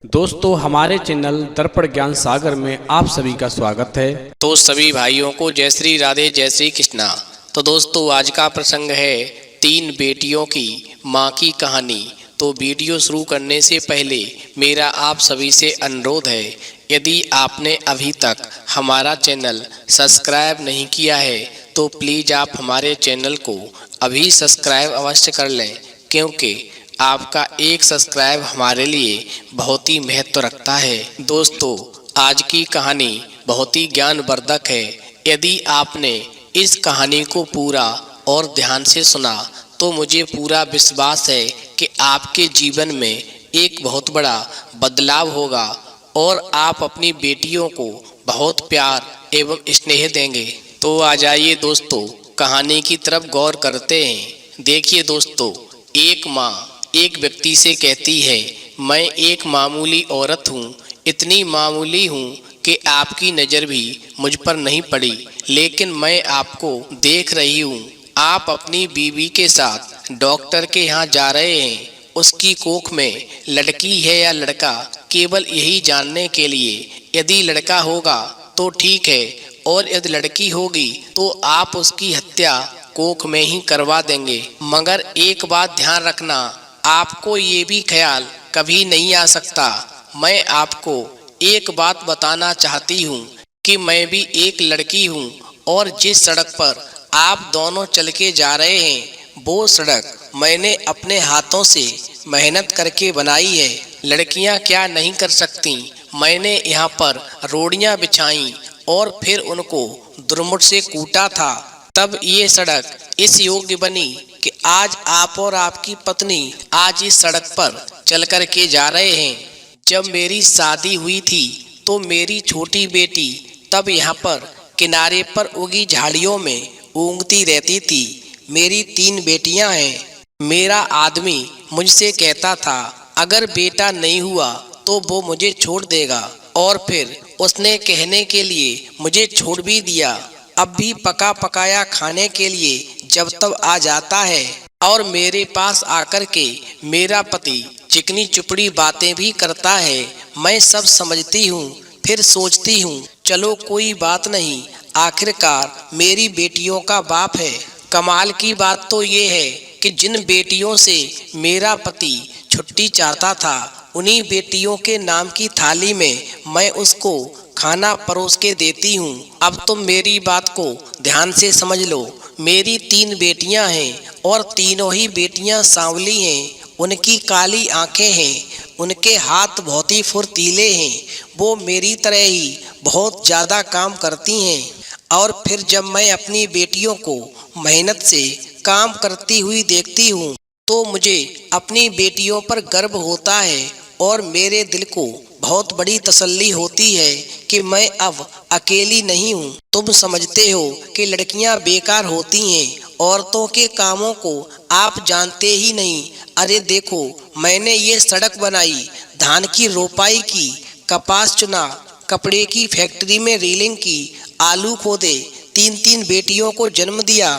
दोस्तों हमारे चैनल दर्पण ज्ञान सागर में आप सभी का स्वागत है। तो सभी भाइयों को जय श्री राधे जय श्री कृष्णा। तो दोस्तों आज का प्रसंग है 3 बेटियों की माँ की कहानी। तो वीडियो शुरू करने से पहले मेरा आप सभी से अनुरोध है, यदि आपने अभी तक हमारा चैनल सब्सक्राइब नहीं किया है तो प्लीज़ आप हमारे चैनल को अभी सब्सक्राइब अवश्य कर लें, क्योंकि आपका एक सब्सक्राइब हमारे लिए बहुत ही महत्व रखता है। दोस्तों आज की कहानी बहुत ही ज्ञानवर्धक है। यदि आपने इस कहानी को पूरा और ध्यान से सुना तो मुझे पूरा विश्वास है कि आपके जीवन में एक बहुत बड़ा बदलाव होगा और आप अपनी बेटियों को बहुत प्यार एवं स्नेह देंगे। तो आ जाइए दोस्तों कहानी की तरफ गौर करते हैं। देखिए दोस्तों, एक माँ एक व्यक्ति से कहती है, मैं एक मामूली औरत हूँ, इतनी मामूली हूँ कि आपकी नज़र भी मुझ पर नहीं पड़ी, लेकिन मैं आपको देख रही हूँ। आप अपनी बीवी के साथ डॉक्टर के यहाँ जा रहे हैं। उसकी कोख में लड़की है या लड़का, केवल यही जानने के लिए। यदि लड़का होगा तो ठीक है, और यदि लड़की होगी तो आप उसकी हत्या कोख में ही करवा देंगे। मगर एक बात ध्यान रखना, आपको ये भी ख्याल कभी नहीं आ सकता। मैं आपको एक बात बताना चाहती हूँ कि मैं भी एक लड़की हूँ, और जिस सड़क पर आप दोनों चल के जा रहे हैं वो सड़क मैंने अपने हाथों से मेहनत करके बनाई है। लड़कियाँ क्या नहीं कर सकती। मैंने यहाँ पर रोड़ियाँ बिछाई और फिर उनको दुर्मुट से कूटा था, तब ये सड़क इस योग्य बनी कि आज आप और आपकी पत्नी आज इस सड़क पर चल कर के जा रहे हैं। जब मेरी शादी हुई थी तो मेरी छोटी बेटी तब यहाँ पर किनारे पर उगी झाड़ियों में ऊँघती रहती थी। मेरी 3 बेटियाँ हैं। मेरा आदमी मुझसे कहता था अगर बेटा नहीं हुआ तो वो मुझे छोड़ देगा, और फिर उसने कहने के लिए मुझे छोड़ भी दिया। अब भी पका पकाया खाने के लिए जब तब आ जाता है, और मेरे पास आकर के मेरा पति चिकनी चुपड़ी बातें भी करता है। मैं सब समझती हूँ, फिर सोचती हूँ चलो कोई बात नहीं, आखिरकार मेरी बेटियों का बाप है। कमाल की बात तो ये है कि जिन बेटियों से मेरा पति छुट्टी चाहता था, उन्हीं बेटियों के नाम की थाली में मैं उसको खाना परोस के देती हूँ। अब तुम मेरी बात को ध्यान से समझ लो। मेरी 3 बेटियाँ हैं और तीनों ही बेटियाँ सांवली हैं। उनकी काली आंखें हैं, उनके हाथ बहुत ही फुर्तीले हैं। वो मेरी तरह ही बहुत ज़्यादा काम करती हैं, और फिर जब मैं अपनी बेटियों को मेहनत से काम करती हुई देखती हूँ तो मुझे अपनी बेटियों पर गर्व होता है, और मेरे दिल को बहुत बड़ी तसल्ली होती है कि मैं अब अकेली नहीं हूँ। तुम समझते हो कि लड़कियाँ बेकार होती हैं, औरतों के कामों को आप जानते ही नहीं। अरे देखो, मैंने ये सड़क बनाई, धान की रोपाई की, कपास चुना, कपड़े की फैक्ट्री में रीलिंग की, आलू खोदे, 3 बेटियों को जन्म दिया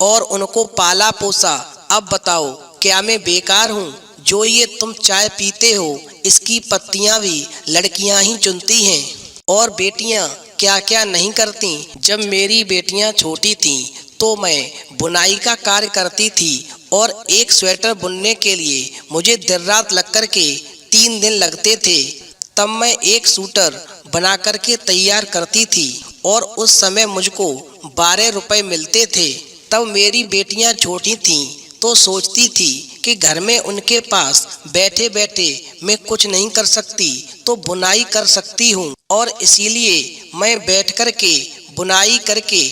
और उनको पाला पोसा। अब बताओ क्या मैं बेकार हूँ? जो ये तुम चाय पीते हो इसकी पत्तियां भी लड़कियां ही चुनती हैं। और बेटियां क्या क्या नहीं करती। जब मेरी बेटियां छोटी थीं तो मैं बुनाई का कार्य करती थी, और एक स्वेटर बुनने के लिए मुझे दिन रात लग कर के 3 दिन लगते थे। तब मैं एक सूटर बना कर के तैयार करती थी, और उस समय मुझको 12 रुपए मिलते थे। तब मेरी बेटियां छोटी थीं तो सोचती थी कि घर में उनके पास बैठे बैठे मैं कुछ नहीं कर सकती तो बुनाई कर सकती हूँ, और इसीलिए मैं बैठ कर के बुनाई करके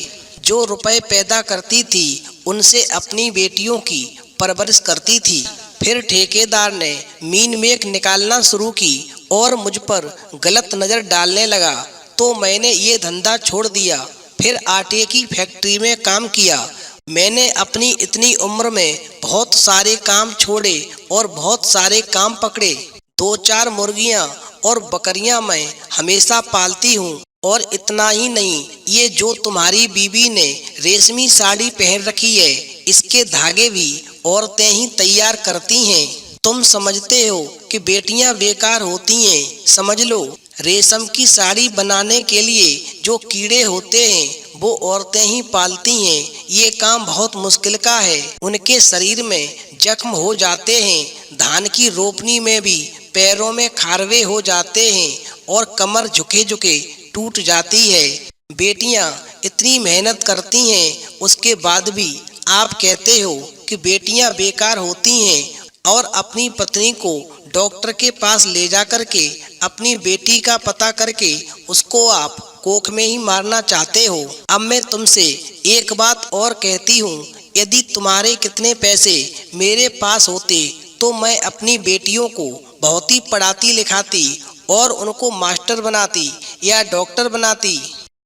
जो रुपए पैदा करती थी उनसे अपनी बेटियों की परवरिश करती थी। फिर ठेकेदार ने मीन मेख निकालना शुरू की और मुझ पर गलत नज़र डालने लगा, तो मैंने ये धंधा छोड़ दिया। फिर आटे की फैक्ट्री में काम किया। मैंने अपनी इतनी उम्र में बहुत सारे काम छोड़े और बहुत सारे काम पकड़े। 2-4 मुर्गियाँ और बकरियाँ मैं हमेशा पालती हूँ। और इतना ही नहीं, ये जो तुम्हारी बीवी ने रेशमी साड़ी पहन रखी है, इसके धागे भी औरतें ही तैयार करती हैं। तुम समझते हो कि बेटियां बेकार होती हैं। समझ लो, रेशम की साड़ी बनाने के लिए जो कीड़े होते हैं वो औरतें ही पालती हैं। ये काम बहुत मुश्किल का है। उनके शरीर में जख्म हो जाते हैं। धान की रोपनी में भी पैरों में खारवे हो जाते हैं और कमर झुके झुके टूट जाती है। बेटियां इतनी मेहनत करती हैं, उसके बाद भी आप कहते हो कि बेटियां बेकार होती हैं और अपनी पत्नी को डॉक्टर के पास ले जा करके अपनी बेटी का पता करके उसको आप कोख में ही मारना चाहते हो। अब मैं तुमसे एक बात और कहती हूँ, यदि तुम्हारे कितने पैसे मेरे पास होते तो मैं अपनी बेटियों को बहुत ही पढ़ाती लिखाती और उनको मास्टर बनाती या डॉक्टर बनाती।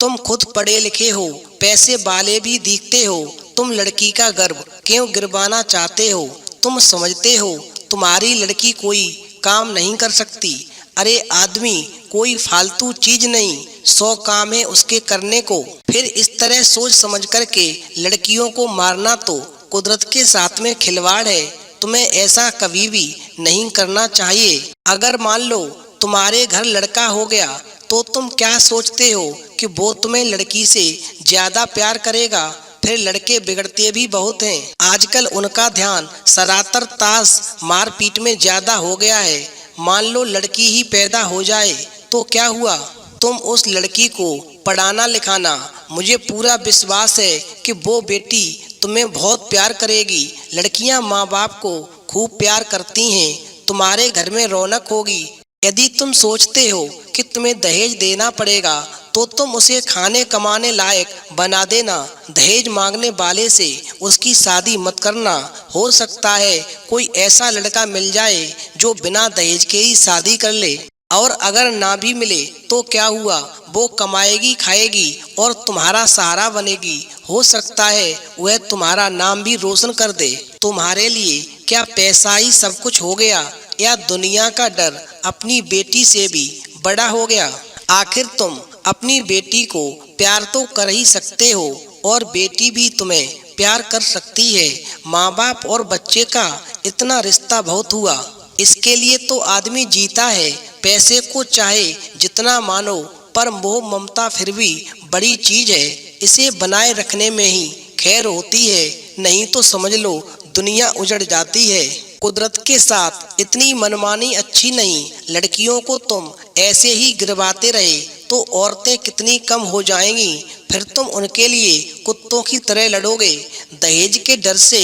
तुम खुद पढ़े लिखे हो, पैसे वाले भी दिखते हो, तुम लड़की का गर्व क्यों गिरवाना चाहते हो? तुम समझते हो तुम्हारी लड़की कोई काम नहीं कर सकती? अरे आदमी कोई फालतू चीज नहीं, 100 काम है उसके करने को। फिर इस तरह सोच समझ करके लड़कियों को मारना तो कुदरत के साथ में खिलवाड़ है। तुम्हें ऐसा कभी भी नहीं करना चाहिए। अगर मान लो तुम्हारे घर लड़का हो गया तो तुम क्या सोचते हो कि वो तुम्हें लड़की से ज्यादा प्यार करेगा? फिर लड़के बिगड़ते भी बहुत हैं। आजकल उनका ध्यान सरातर ताश मारपीट में ज्यादा हो गया है। मान लो लड़की ही पैदा हो जाए तो क्या हुआ? तुम उस लड़की को पढ़ाना लिखाना, मुझे पूरा विश्वास है कि वो बेटी तुम्हें बहुत प्यार करेगी। लड़कियां माँ बाप को खूब प्यार करती हैं। तुम्हारे घर में रौनक होगी। यदि तुम सोचते हो कि तुम्हें दहेज देना पड़ेगा तो तुम उसे खाने कमाने लायक बना देना। दहेज मांगने वाले से उसकी शादी मत करना। हो सकता है कोई ऐसा लड़का मिल जाए जो बिना दहेज के ही शादी कर ले, और अगर ना भी मिले तो क्या हुआ, वो कमाएगी खाएगी और तुम्हारा सहारा बनेगी। हो सकता है वह तुम्हारा नाम भी रोशन कर दे। तुम्हारे लिए क्या पैसा ही सब कुछ हो गया, या दुनिया का डर अपनी बेटी से भी बड़ा हो गया? आखिर तुम अपनी बेटी को प्यार तो कर ही सकते हो और बेटी भी तुम्हें प्यार कर सकती है। माँ बाप और बच्चे का इतना रिश्ता बहुत हुआ, इसके लिए तो आदमी जीता है। पैसे को चाहे जितना मानो, पर मोह ममता फिर भी बड़ी चीज है। इसे बनाए रखने में ही खैर होती है, नहीं तो समझ लो दुनिया उजड़ जाती है। कुदरत के साथ इतनी मनमानी अच्छी नहीं। लड़कियों को तुम ऐसे ही गिरवाते रहे तो औरतें कितनी कम हो जाएंगी। फिर तुम उनके लिए कुत्तों की तरह लड़ोगे। दहेज के डर से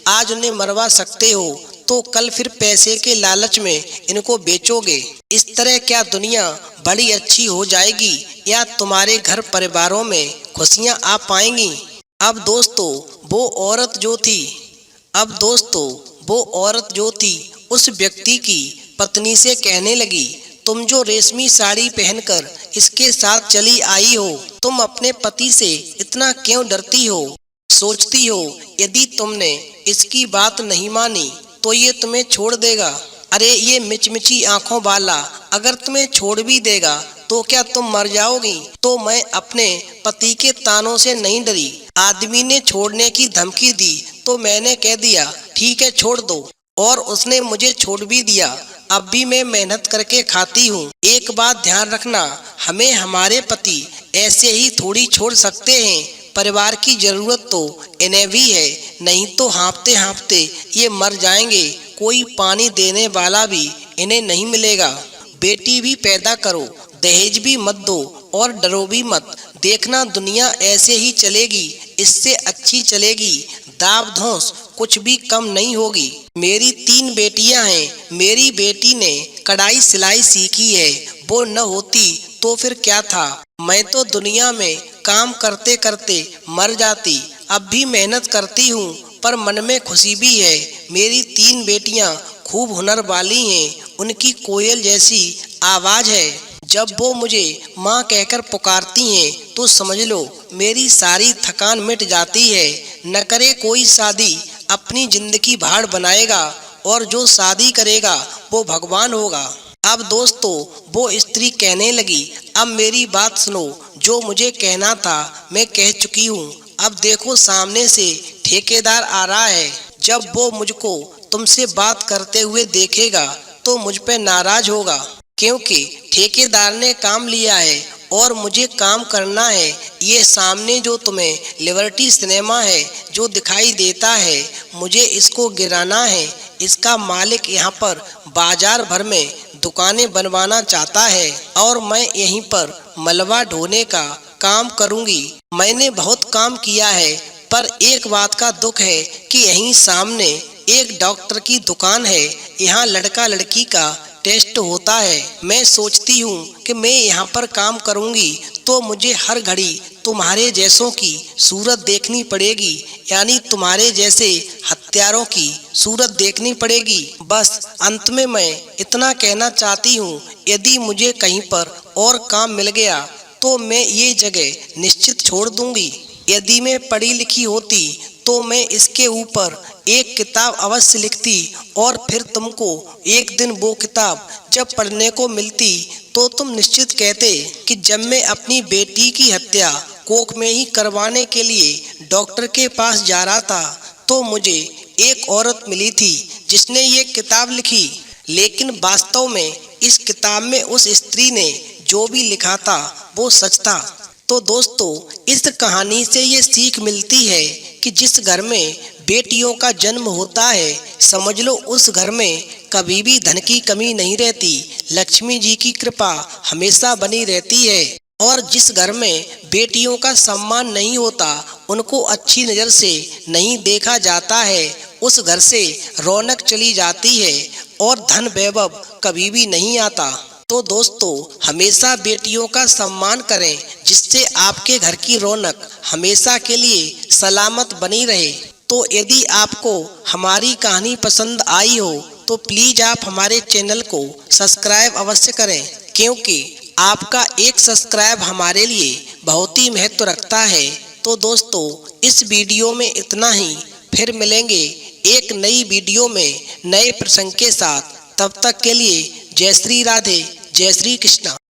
आज उन्हें मरवा सकते हो तो कल फिर पैसे के लालच में इनको बेचोगे। इस तरह क्या दुनिया बड़ी अच्छी हो जाएगी, या तुम्हारे घर परिवारों में खुशियां आ पाएंगी? अब दोस्तों वो औरत जो थी उस व्यक्ति की पत्नी से कहने लगी, तुम जो रेशमी साड़ी पहनकर इसके साथ चली आई हो, तुम अपने पति से इतना क्यों डरती हो? सोचती हो यदि तुमने इसकी बात नहीं मानी तो ये तुम्हें छोड़ देगा? अरे ये मिचमिची आंखों वाला अगर तुम्हें छोड़ भी देगा तो क्या तुम मर जाओगी? तो मैं अपने पति के तानों से नहीं डरी। आदमी ने छोड़ने की धमकी दी तो मैंने कह दिया ठीक है छोड़ दो, और उसने मुझे छोड़ भी दिया। अब भी मैं मेहनत करके खाती हूँ। एक बात ध्यान रखना, हमें हमारे पति ऐसे ही थोड़ी छोड़ सकते हैं। परिवार की जरूरत तो इन्हें भी है, नहीं तो हाँफते हाँफते ये मर जाएंगे। कोई पानी देने वाला भी इन्हें नहीं मिलेगा। बेटी भी पैदा करो, दहेज भी मत दो और डरो भी मत। देखना दुनिया ऐसे ही चलेगी, इससे अच्छी चलेगी। दाब धौंस कुछ भी कम नहीं होगी। मेरी 3 बेटियां हैं। मेरी बेटी ने कढ़ाई सिलाई सीखी है, वो न होती तो फिर क्या था? मैं तो दुनिया में काम करते करते मर जाती। अब भी मेहनत करती हूँ पर मन में खुशी भी है। मेरी 3 बेटियां खूब हुनर वाली हैं। उनकी कोयल जैसी आवाज है। जब वो मुझे माँ कहकर पुकारती हैं तो समझ लो मेरी सारी थकान मिट जाती है। न करे कोई शादी, अपनी जिंदगी भाड़ बनाएगा, और जो शादी करेगा वो भगवान होगा। अब दोस्तों वो स्त्री कहने लगी, अब मेरी बात सुनो, जो मुझे कहना था मैं कह चुकी हूँ। अब देखो सामने से ठेकेदार आ रहा है। जब वो मुझको तुमसे बात करते हुए देखेगा तो मुझ पे नाराज होगा, क्योंकि ठेकेदार ने काम लिया है और मुझे काम करना है। ये सामने जो तुम्हें लिबर्टी सिनेमा है जो दिखाई देता है, मुझे इसको गिराना है। इसका मालिक यहाँ पर बाजार भर में दुकानें बनवाना चाहता है और मैं यहीं पर मलबा ढोने का काम करूँगी। मैंने बहुत काम किया है, पर एक बात का दुख है कि यहीं सामने एक डॉक्टर की दुकान है। यहाँ लड़का लड़की का टेस्ट होता है। मैं सोचती हूँ कि मैं यहाँ पर काम करूँगी तो मुझे हर घड़ी तुम्हारे जैसों की सूरत देखनी पड़ेगी, यानी तुम्हारे जैसे हत्यारों की सूरत देखनी पड़ेगी। बस अंत में मैं इतना कहना चाहती हूँ, यदि मुझे कहीं पर और काम मिल गया तो मैं ये जगह निश्चित छोड़ दूँगी। यदि मैं पढ़ी लिखी होती तो मैं इसके ऊपर एक किताब अवश्य लिखती और फिर तुमको एक दिन वो किताब जब पढ़ने को मिलती तो तुम निश्चित कहते कि जब मैं अपनी बेटी की हत्या कोख में ही करवाने के लिए डॉक्टर के पास जा रहा था तो मुझे एक औरत मिली थी जिसने ये किताब लिखी। लेकिन वास्तव में इस किताब में उस स्त्री ने जो भी लिखा था वो सच था। तो दोस्तों, इस कहानी से ये सीख मिलती है कि जिस घर में बेटियों का जन्म होता है, समझ लो उस घर में कभी भी धन की कमी नहीं रहती। लक्ष्मी जी की कृपा हमेशा बनी रहती है। और जिस घर में बेटियों का सम्मान नहीं होता, उनको अच्छी नज़र से नहीं देखा जाता है, उस घर से रौनक चली जाती है और धन वैभव कभी भी नहीं आता। तो दोस्तों, हमेशा बेटियों का सम्मान करें, जिससे आपके घर की रौनक हमेशा के लिए सलामत बनी रहे। तो यदि आपको हमारी कहानी पसंद आई हो तो प्लीज़ आप हमारे चैनल को सब्सक्राइब अवश्य करें, क्योंकि आपका एक सब्सक्राइब हमारे लिए बहुत ही महत्व रखता है। तो दोस्तों, इस वीडियो में इतना ही। फिर मिलेंगे एक नई वीडियो में नए प्रसंग के साथ। तब तक के लिए जय श्री राधे, जय श्री कृष्णा।